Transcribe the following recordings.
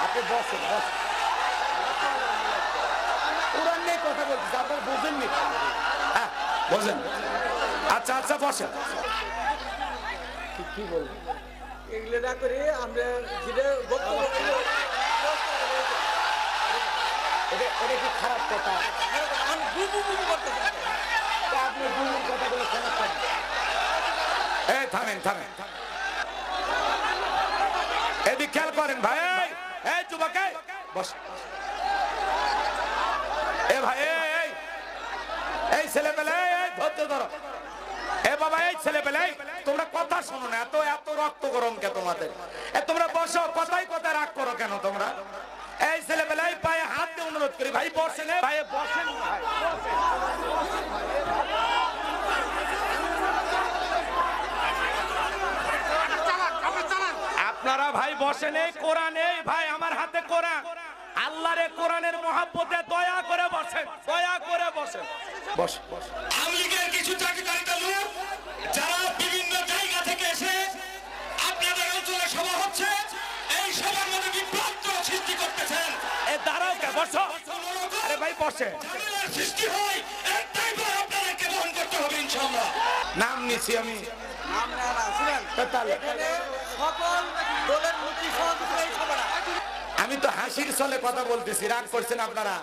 আপনি বসেন বসেন, কোরআন নিয়ে কথা বলছি, আপনারা বোঝেননি? হ্যাঁ বোঝেন। আচ্ছা আচ্ছা বসেন। কি বলবেন? এগুলো না করে আমরা যেটা বক্তব্য এটা কি খারাপ কথা? আমি বুবু বুবু করতে চাই। আপনি বুবুর কথাগুলো শোনাচ্ছেন। এই থামেন থামেন, এদিক খেয়াল করেন ভাই। এই যুবক বস। এ ভাই এই ছেলে পেলে ধৈর্য ধরো। এ বাবা এই ছেলে পেলে তোমরা কথা শোনো না, এত এত রক্ত গরম কে তোমাদের? তোমরা বসো, কথাই কথায় রাগ করো কেন তোমরা? এই ছেলে পেলে পায়ে হাত দিয়ে অনুরোধ করি ভাই বসেন, ভাই বসেন ভাই। আপনারা ভাই বসেন, এই কোরআন, এই ভাই আমার হাতে কোরআন, আল্লাহর কোরআনের মহব্বতে দয়া করে বসেন, দয়া করে বসেন। বস। আওয়ামী লীগের কিছু চাকরিকারিতা লোক যারা বিভিন্ন জায়গা থেকে এসে আপনাদের অঞ্চলে সভা হচ্ছে, এই সভার মধ্যে বিভ্রান্ত সৃষ্টি করতেছেন। এ দাঁড়াও কে, বসো। আরে ভাই বসে। ঝামেলার সৃষ্টি হয়, এর দায়ভার আপনাদেরকে বহন করতে হবে ইনশাআল্লাহ। নাম নিছি আমি। নাম না না শুনেন, তাহলে এখানে সকল দলের মুক্তি সহযোগিতা এই সভাটা। আমি তো হাসির ছলে কথা বলতেছি, রাগ করছেন আপনারা?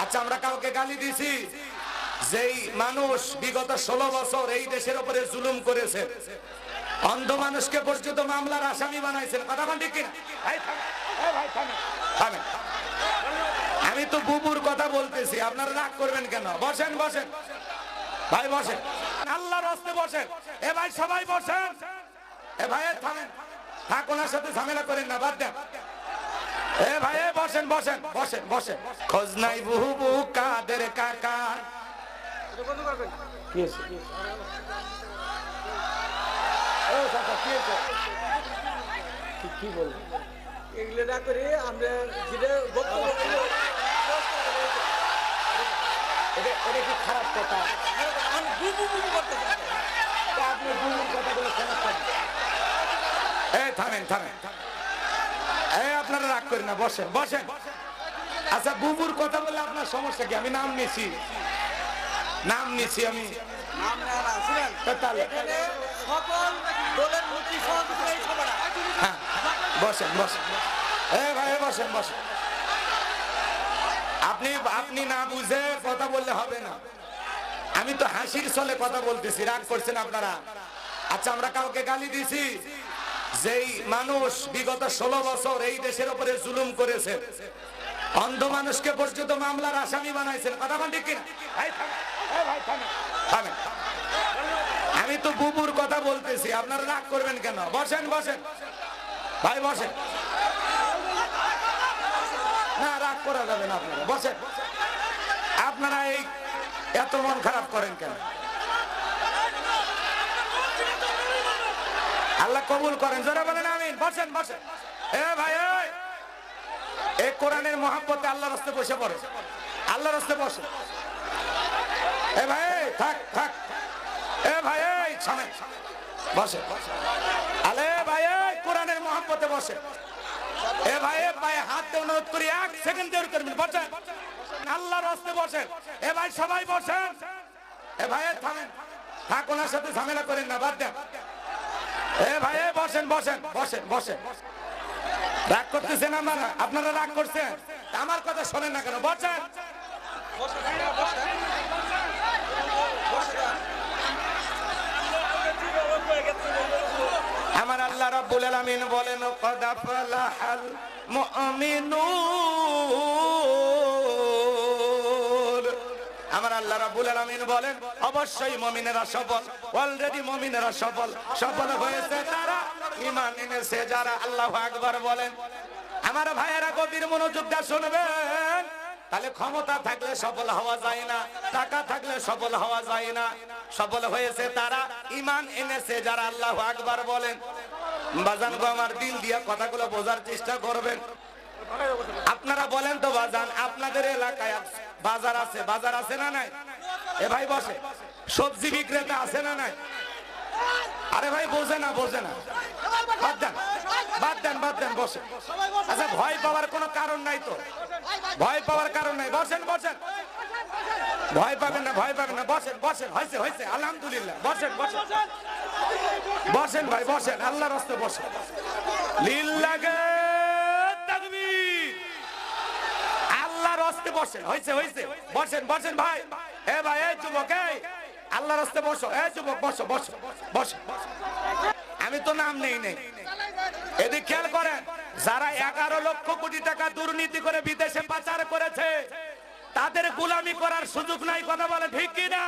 আচ্ছা আমরা কাউকে গালি দিছি? যেই মানুষ বিগত 16 বছর এই দেশের উপরে জুলুম করেছে, অন্ধ মানুষকে পর্যন্ত মামলার আসামি বানাইছেন, কথা কোন ঠিক কিনা? থামেন। আমি তো বুবুর কথা বলতেছি, আপনারা রাগ করবেন কেন? বসেন বসেন ভাই বসেন, আল্লাহর রাস্তে বসেন। এ ভাই সবাই বসেন। এ ভাই থামেন, থাক, ওনার সাথে ঝামেলা করেন না, বাদ দেন। এ ভাই বসেন বসেন বসেন বসেন। খোঁজ নাই বুবু কাদের কাকা। কি আছে? কি বলবেন? এগুলো না করে আমরা যেটা বক্তব্য এটা কি খারাপ কথা? আমি বুবু বুবু করতে চাই। আপনি বুবুর কথাগুলো শোনাচ্ছেন। এই থামেন থামেন, এই আপনারা রাগ করেন না, বসেন বসেন। আচ্ছা বুবুর কথা বললে আপনার সমস্যা কি? আমি নাম নিছি, নাম নিছি আমি। নাম না না শুনেন, তাহলে এখানে সকল দলের মুক্তি সহযোগিতা এই সভাটা। হ্যাঁ বসেন বসেন। এই ভাই বসেন বসেন। আপনি আপনি না বুঝে কথা বললে হবে না। আমি তো হাসির ছলে কথা বলতেছি, রাগ করছেন আপনারা? আচ্ছা আমরা কাউকে গালি দিছি? যেই মানুষ বিগত 16 বছর এই দেশের উপরে জুলুম করেছে, অন্ধ মানুষকে পর্যন্ত মামলার আসামি বানাইছেন, কথা কোন ঠিক কিনা? থামেন। আমি তো বুবুর কথা বলতেছি, আপনারা রাগ করবেন কেন? বসেন বসেন ভাই বসেন। না রাগ করা যাবে না, আপনারা বসেন। আপনারা এই এত মন খারাপ করেন কেন? আল্লাহ কবুল করেন, জোরে বলেন আমিন। বসেন বসেন। এ ভাই এই কোরআনের মহব্বতে আল্লাহর রাস্তায় বসে পড়ে, আল্লাহর রাস্তায় বসে। এ ভাই থাক থাক। এ ভাই সামনে বসে। আলে ভাই কোরআনের মহব্বতে বসে। এ ভাই পায়ে হাত দিয়ে অনুরোধ করি, 1 সেকেন্ড দেরি করবেন, বসেন। আল্লাহর রাস্তায় বসেন। এ ভাই সবাই বসেন। এ ভাই থামেন, থাক, ওনার সাথে ঝামেলা করেন না, বাদ দেন। এ ভাই বসেন বসেন বসেন বসেন। রাগ করতেছেন আপনারা? আপনারা রাগ করছেন? আমার কথা শোনেন না কেন? বসেন। আমার আল্লাহ রাব্বুল আলামিন বলেন, ক্বাদ আফলাহাল মুমিনুন। আমার আল্লাহ রাব্বুল আলামিন বলেন অবশ্যই মুমিনেরা সফল, অলরেডি মুমিনেরা সফল। সফল হয়েছে তারা, ঈমান এনেছে যারা। আল্লাহু আকবার বলেন। আমার ভাইয়েরা গভীর মনোযোগ দিয়ে শুনবেন। তাহলে ক্ষমতা থাকলে সফল হওয়া যায় না, টাকা থাকলে সফল হওয়া যায় না। সফল হয়েছে তারা, ঈমান এনেছে যারা। আল্লাহু আকবার বলেন। বাজান গো, আমার দিল দিয়া কথাগুলো বোঝার চেষ্টা করবেন। আপনারা বলেন তো বাজান, আপনাদের এলাকায় বাজার আছে? বাজার আছে না নাই? এ ভাই বসে। সবজি বিক্রেতা আছে না নাই? আরে আরে ভাই বোঝে না বাদ দেন বাদ দেন বসেন। আচ্ছা ভয় পাওয়ার কোনো কারণ নাই তো, ভয় পাওয়ার কারণ নাই, বসেন ভয় পাবেন না বসেন হয়েছে আলহামদুলিল্লাহ বসেন ভাই বসেন, আল্লাহর রাস্তে বসেন। লিল্লাহে তাকবীর, আল্লাহর রাস্তে বসেন, হয়েছে বসেন ভাই। ভাই এই যুবক, আল্লাহর রাস্তে বসো, যুবক বসো। আমি তো নাম নেই এদিকে খেয়াল করেন, যারা 11 লক্ষ কোটি টাকা দুর্নীতি করে বিদেশে পাচার করেছে তাদের গোলামি করার সুযোগ নাই, কথা বলে ঠিক কিনা?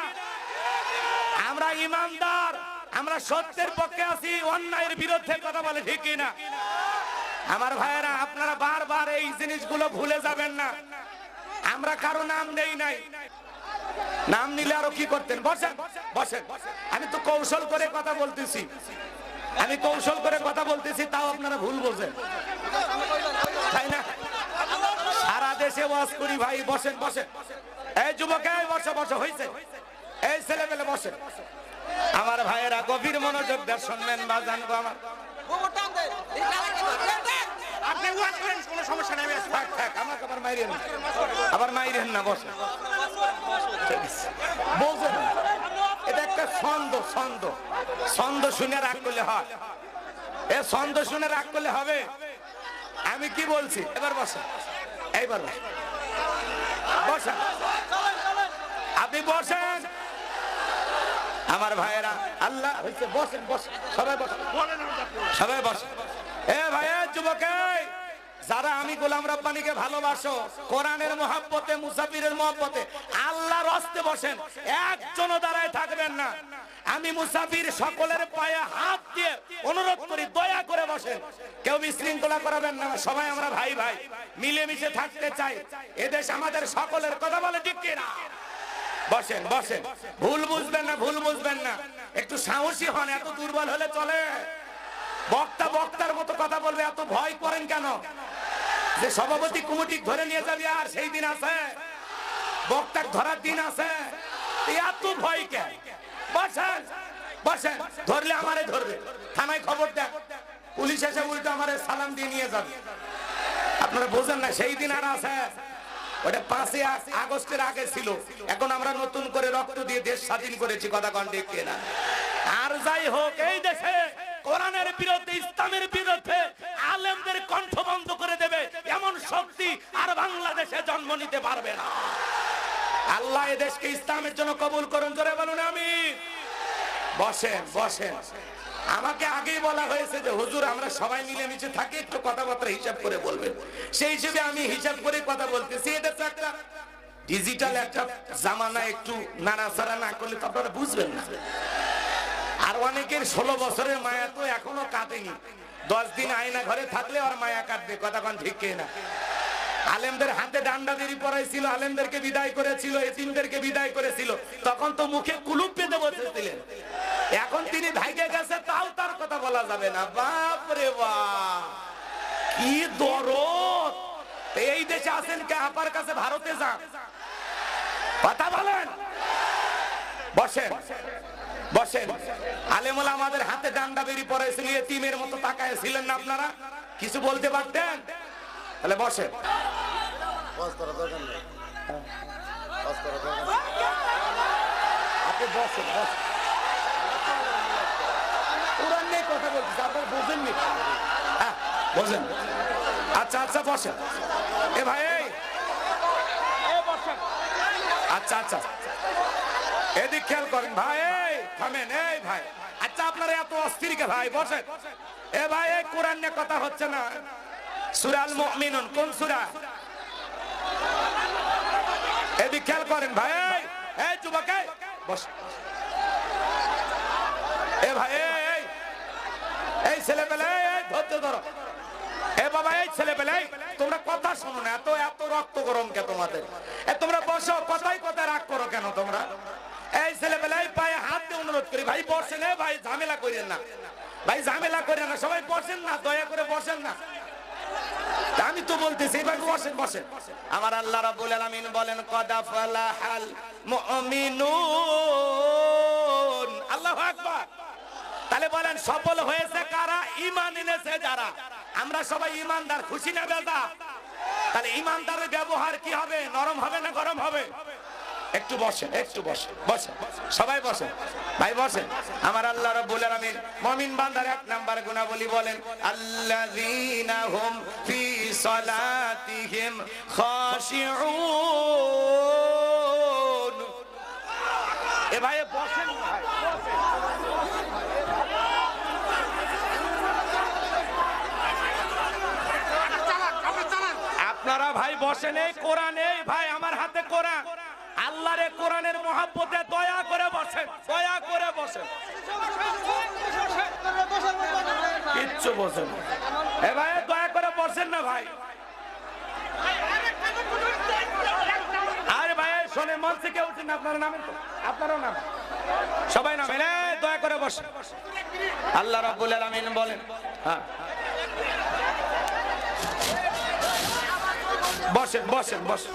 আমরা ইমানদার, আমরা সত্যের পক্ষে আছি, অন্যায়ের বিরুদ্ধে, কথা বলে ঠিক কিনা? আমার ভাইয়েরা, আপনারা বারবার এই জিনিসগুলো ভুলে যাবেন না। আমরা কারো নাম নেই নাই, নাম নিলে আরো কি করতেন? বসেন। আমি তো কৌশল করে কথা বলতেছি, তাও আপনারা ভুল বোঝেন, তাই না? সারা দেশে ওয়াজ করি ভাই, বসেন। এই যুবক, বসো হয়েছে। এই ছেলেমেলে বসেন। আমার ভাইয়েরা গভীর মনোযোগ দিয়ে শুনবেন বা জানবো আমার। আপনি ওয়াজ করেন, কোনো সমস্যা নেই। থাক, আমাকে আবার মাইরেন না, বসেন। বলছেন এটা একটা ছন্দ শুনে রাগ করলে হয়, ছন্দ শুনে রাগ করলে হবে? আমি কি বলছি? এবার বসেন, এইবার বসেন, আপনি বসেন। আমার ভাইয়েরা, আল্লাহ হয়েছে, বসেন সবাই বসেন। ভাই যুবক, যারা আমি গোলাম রব্বানীকে ভালোবাসো, কোরআনের মহব্বতে, মুসাফিরের মহব্বতে, আল্লাহর রাস্তে বসেন, একজনও দাঁড়ায় থাকবেন না। আমি মুসাফির সকলের পায়ে হাত দিয়ে অনুরোধ করি, দয়া করে বসেন, কেউ বিশৃঙ্খলা করাবেন না। সবাই আমরা ভাই মিলেমিশে থাকতে চাই, এদেশ আমাদের সকলের, কথা বলে ঠিক কিনা? বসেন। ভুল বুঝবেন না, একটু সাহসী হন, এত দুর্বল হলে চলে? বক্তার মতো কথা বলবে, এত ভয় করেন কেন? যে সভাপতি কমিটি ধরে নিয়ে যাবে, আর সেই দিন আছে, বক্তা ধরার দিন আছে, এত ভয় কেন? বসেন। ধরলে আমারে ধরবে, থানায় খবর দেন, পুলিশ এসে উল্টো আমারে সালাম দিয়ে নিয়ে যাবে। আপনারা বোঝেন না, সেই দিন আর আছে? ওটা 5ই আগস্টের আগে ছিল, এখন আমরা নতুন করে রক্ত দিয়ে দেশ স্বাধীন করেছি, কথা কন ঠিক কিনা? আর যাই হোক, এই দেশে কোরআনের বিরুদ্ধে, ইসলামের বিরুদ্ধে আলেমদের কণ্ঠ বন্ধ করে দেবে এমন শক্তি আর বাংলাদেশে জন্ম নিতে পারবে না। আল্লাহ এই দেশকে ইসলামের জন্য কবুল করুন, জোরে বলুন আমিন। বসেন। আমাকে আগেই বলা হয়েছে যে হুজুর আমরা সবাই মিলেমিশে থাকি, একটু কথাবার্তা হিসাব করে বলবেন, সেই হিসেবে আমি হিসাব করে কথা বলতেছি। এটা তো একটা ডিজিটাল একটা জামানা, একটু নাড়াচাড়া না করলে তো আপনারা বুঝবেন না। আর অনেকের 16 বছরের মায়া তো এখনো কাটেনি, 10 দিন আয়না ঘরে থাকলে আর মায়া কাটবে, কথা কন ঠিক কিনা? আলেমদের হাতে ডান্ডা বেরি পড়াইছিল, আলেমদেরকে বিদায় করেছিল, এতিমদেরকে বিদায় করেছিল, তখন তো মুখে কুলুপ পেতে বসেছিলেন। এখন তিনি ভাইগে গেছে, তাও তার কথা বলা যাবে না। বাপ রে বাপ, কি দরদ! এই দেশে আছেন কে? আপার কাছে ভারতে যান, কথা বলেন। বসেন। আলেমুল আমাদের হাতে ডান্ডা বেরি পড়াইছিল, এতিমের মতো তাকায় ছিলেন না আপনারা? কিছু বলতে পারতেন? তাহলে বসেন। আপনি বসেন। কোরআন নিয়ে কথা বলছি, আপনারা বুঝেননি? হ্যাঁ বসেন। আচ্ছা বসেন। ভাই আচ্ছা এদিক খেয়াল করেন ভাই, থামেন। ভাই আচ্ছা, আপনারা এত অস্থির কে ভাই? বসেন। ভাই কোরআন নিয়ে কথা হচ্ছে না? সূরা আল মুমিনুন কোন সূরা? এদিক খেয়াল করেন ভাই। যুবক বস। ভাই এই ছেলেবেলে ধৈর্য ধরো। বাবা, এই ছেলেবেলে তোমরা কথা শোনো না, এত রক্ত গরম কে তোমাদের? তোমরা বসো, কথায় রাগ করো কেন তোমরা? এই ছেলেবেলে পায়ে হাত দিয়ে অনুরোধ করি, ভাই বসেন। ভাই ঝামেলা করেন না, সবাই বসেন না, দয়া করে বসেন না। আমি তো বলতেছি, ভাই বসেন। আমার আল্লাহ রাব্বুল আলামিন বলেন, কদ আফলাহাল মুমিনুন। আল্লাহু আকবার। তাহলে বলেন সফল হয়েছে কারা? ঈমান এনেছে যারা। আমরা সবাই ঈমানদার, খুশি না বেজা? তাহলে ঈমানদারের ব্যবহার কি হবে? নরম হবে না গরম হবে? একটু বসেন, একটু বসেন, বসেন সবাই বসেন ভাই, বসেন। আমার আল্লাহ রাব্বুল আলামিন মুমিন বান্দার এক নাম্বার গুণাবলী বলেন, আল্লাযীনা হুম ফি সালাতিহিম খাশিউন। এ ভাই বসেন ভাই, আপনারা ভাই বসেন। এই কোরআন, এই ভাই আমার হাতে কোরআন, আল্লাহর কোরআনের মহব্বতে দয়া করে বসেন, দয়া করে বসেন, কিচ্ছু বসেন। এ ভাই দয়া করে বসেন না ভাই। আরে ভাই শোনে, মঞ্চে কেউ উঠেন না, আপনার নামেন তো, আপনারও নাম, সবাই নামেন, দয়া করে বসেন। আল্লাহ রাব্বুল আলামিন বলেন, হ্যাঁ বসেন বসেন বসেন।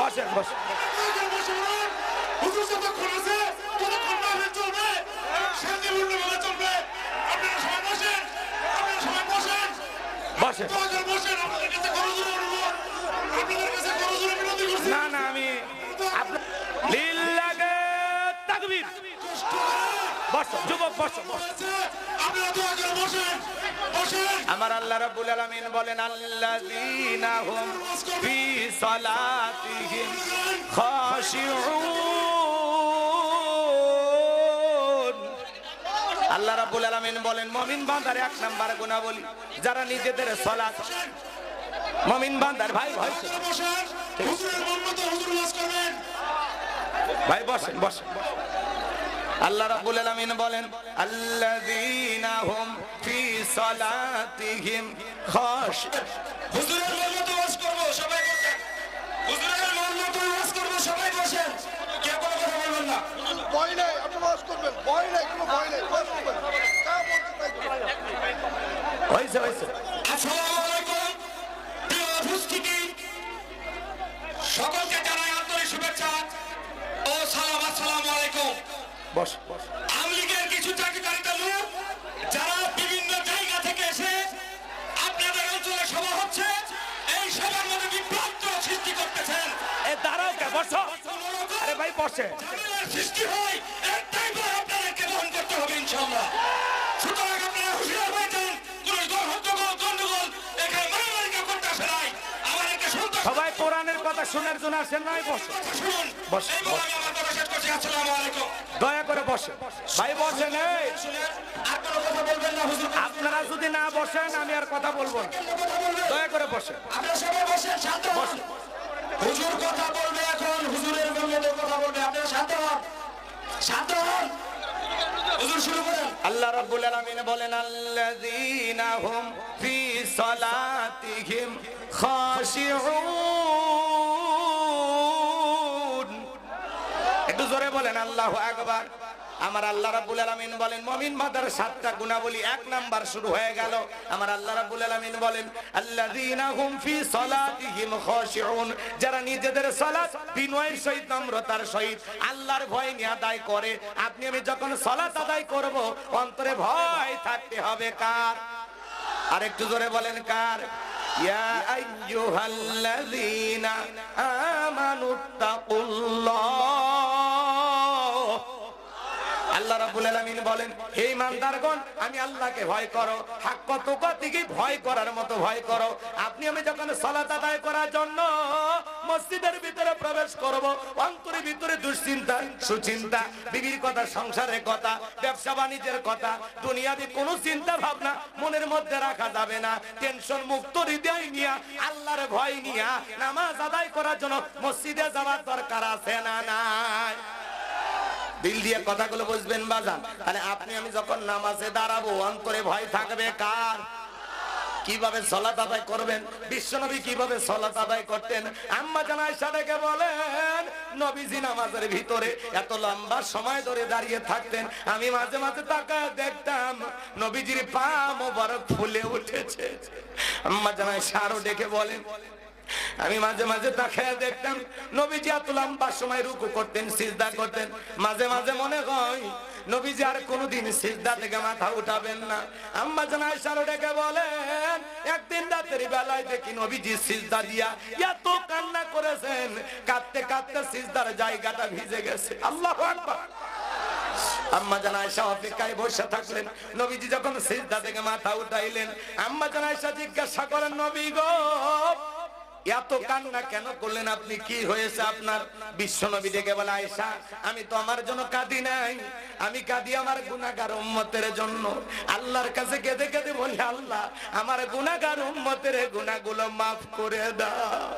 বসেন বসেন। না না, আমি লিল্লাহে তাকবীর। বসো যুবক, বসো। আমার আল্লাহ রাব্বুল আলামিন বলেন, আল্লাযীনা হুম ফি সালাতিহিম খাশিউন। আল্লাহ রাব্বুল আলামিন বলেন মুমিন বান্দার এক নাম্বার গুণাবলী, যারা নিজেদের সালাত, মুমিন বান্দার ভাই ভাই ভাই বসেন বসেন। আল্লাহ রাব্বুল আলামিন বলেন, আল্লাযীনা হুম ফি সালাতিহিম খাশিউন। হুজুরের মতো ওয়াজ করব, সবাই বসেন। হুজুরের মতো ওয়াজ করব, সবাই বসেন। কেউ কোনো কথা বলবেন না। ভয় নাই, আপনি ওয়াজ করবেন, ভয় নাই, কোনো ভয় নাই, ওয়াজ করবেন। তা বলতে চাই। হইছে হইছে। আসসালামু আলাইকুম প্রিয় উপস্থিতি, সকলকে জানাই আন্তরিক শুভেচ্ছা ও সালাম। আসসালামু আলাইকুম। বস বস। আওয়ামী লীগের কিছু চাকরিকারিতা লোক যারা বিভিন্ন জায়গা থেকে এসে আপনাদের অঞ্চলে সভা হচ্ছে, এই সভার মধ্যে বিভ্রান্ত সৃষ্টি করতেছেন। এ দাঁড়াও কে, বসো। আরে ভাই বসে। ঝামেলার সৃষ্টি হয়, একটাই বার আপনাদেরকে বহন করতে হবে ইনশাআল্লাহ। সুতরাং আপনারা হুঁশিয়ার হয়ে যান, কোনো গন্ডগোল এখানে মারামারি কেউ করতে আসে নাই। আমাদেরকে শুনতে সবাই কোরআনের কথা শোনার জন্য আসেন নাই, বসো। শুনুন। বস, এই বলে আমি আমার কথা শেষ করছি। আসসালামু আলাইকুম। দয়া করে বসে ভাই, বসেন। এই শুনেন, আর কোনো কথা বলবেন না হুজুর। আপনারা যদি না বসেন আমি আর কথা বলবো না, কথা বলবেন। দয়া করে বসেন। আপনারা সবাই বসেন, শান্ত হন। হুজুর কথা বলবে এখন, হুজুরের মতো কথা বলবে। আপনারা শান্ত হন, শান্ত হন। হুজুর শুরু করেন। আল্লাহ রাব্বুল আলামিন বলেন, আল্লাযীনা হুম ফি সালাতিহিম খাশিউন। একটু জোরে বলেন আল্লাহু আকবার। আমার আল্লাহ রাব্বুল আলামিন বলেন মুমিন বান্দার সাতটা গুণাবলী, এক নাম্বার শুরু হয়ে গেল। আমার আল্লাহ রাব্বুল আলামিন বলেন, আল্লাযীনা হুম ফি সালাতিহিম খাশিউন, যারা নিজেদের সালাত বিনয়ের সহিত, নম্রতার সহিত, আল্লাহর ভয় নিয়ে আদায় করে। আপনি আমি যখন সালাত আদায় করব, অন্তরে ভয় থাকতে হবে কার? আর একটু জোরে বলেন কার? ইয়া আইয়ুহাল্লাযীনা আমানুত্তাকুল্লাহ। আল্লাহ রাব্বুল আলামিন বলেন, হে ঈমানদারগণ, আমি আল্লাহকে ভয় করো, হাক্কা তুকাতিহি, ভয় করার মতো ভয় করো। আপনি আমি যখন সালাত আদায় করার জন্য মসজিদের ভিতরে প্রবেশ করব, অন্তরের ভিতরে দুশ্চিন্তা, সুচিন্তা, বিবির কথা, সংসারের কথা, ব্যবসা বাণিজ্যের কথা, দুনিয়াবি কোনো চিন্তা ভাবনা মনের মধ্যে রাখা যাবে না। টেনশন মুক্ত হৃদয় নিয়ে, আল্লাহর ভয় নিয়ে নামাজ আদায় করার জন্য মসজিদে যাওয়ার দরকার আছে না নাই? দিল দিয়ে কথাগুলো বুঝবেন বাজান। তাহলে আপনি আমি যখন নামাজে দাঁড়াবো, অন্তরে ভয় থাকবে কার? কিভাবে সালাত আদায় করবেন? বিশ্বনবী কিভাবে সালাত আদায় করতেন? আম্মা জান আয়েশা ডেকে বলেন, নবীজি নামাজের ভিতরে এত লম্বা সময় ধরে দাঁড়িয়ে থাকতেন, আমি মাঝে মাঝে তাকায় দেখতাম নবীজির পা মোবারক ফুলে উঠেছে। আম্মা জান আয়েশা আরো ডেকে বলেন, আমি মাঝে মাঝে তাকিয়ে দেখতাম নবীজি এত লম্বা সময় রুকু করতেন, সিজদা করতেন। মাঝে মাঝে মনে হয় নবীজি আর কোনোদিন সিজদা থেকে মাথা উঠাবেন না। আম্মা জান আয়েশা ডেকে বলেন, একদিন রাতের বেলায় দেখি নবীজি সিজদা দিয়া এত কান্না করেছেন, কাঁদতে কাঁদতে সিজদার জায়গাটা ভিজে গেছে। আল্লাহু আকবার। আম্মা জান আয়েশা অপেক্ষায় বসে থাকলেন, নবীজি যখন সিজদা থেকে মাথা উঠাইলেন, আম্মা জান আয়েশা জিজ্ঞাসা করেন, নবী গো এত কান্না কেন করলেন আপনি, কি হয়েছে আপনার? বিশ্ব নবী ডেকে বলে, আয়েশা আমি তো আমার জন্য কাঁদি নাই, আমি কাঁদি আমার গুনাহগার উম্মতের জন্য। আল্লাহর কাছে কেঁদে কেঁদে বলি, আল্লাহ আমার গুনাহগার উম্মতের গুনাহগুলো মাফ করে দাও।